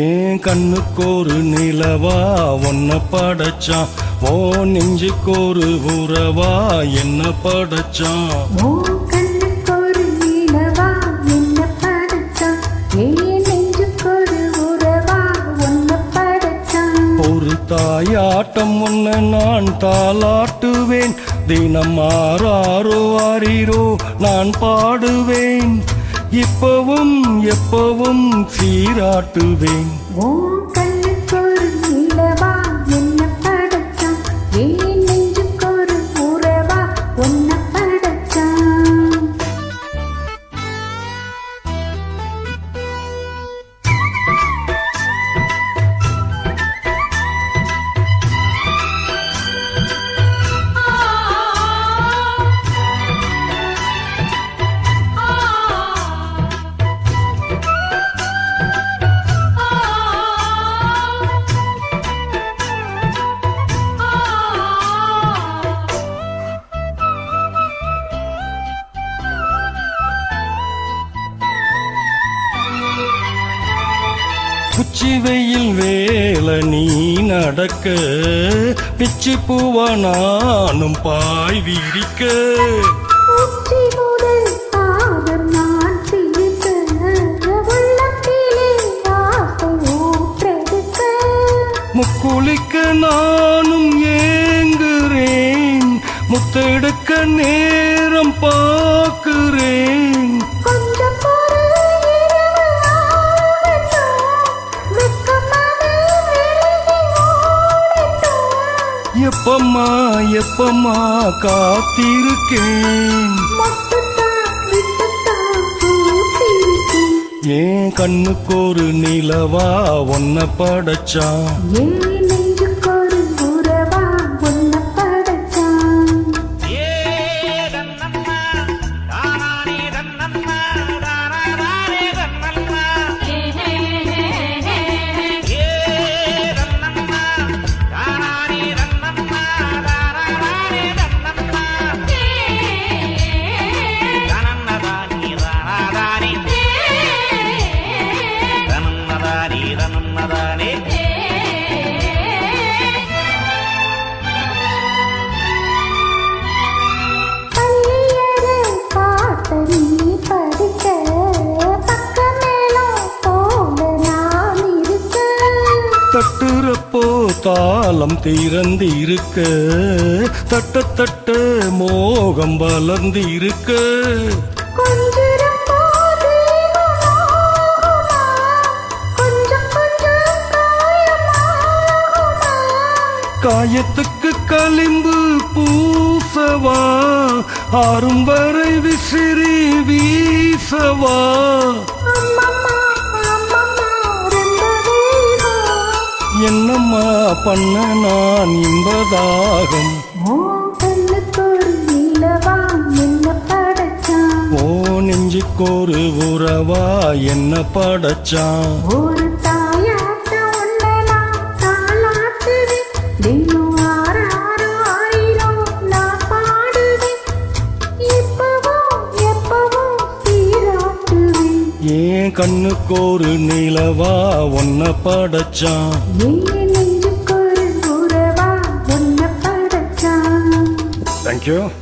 ஏன் கண்ணுக்கோரு நிலவா ஒன்ன படைச்சான், ஓ நெஞ்சுக்கோரு உறவா என்ன படைச்சான். ஒரு தாயாட்டம் ஒன்ன நான் தாளாட்டுவேன், தினம் ஆறாரோ ஆரீரோ நான் பாடுவேன், இப்பவும் எப்பவும் சீராட்டுவேன். உச்சி வெயில் வேல நீ நடக்க, பிச்சி பூவா நானும் பாய் விரிக்க, முக்குளிக்க நானும் ஏங்குறேன், முத்தெடுக்க நேரம் பார்க்கிறேன். எப்பம்மா எப்பம்மா காத்திருக்கேன், ஏன் கண்ணுக்கோரு நிலவா ஒன்ன படைச்சான். தட்டுறப்போ தாளம் திறந்திருக்க, தட்ட தட்ட மோகம் வளர்ந்திருக்க, காயத்துக்கு களிம்பு பூசவா, ஆறும் வரை விசிறி வீசவா. என்னம்மா பண்ண நான் இன்பதாகம், ஓ நெஞ்சுக்கோரு உறவா என்ன படைச்சான். ஏன் கண்ணுக்கோரு நிலவா ஒன்ன படைச்சான். Thank you.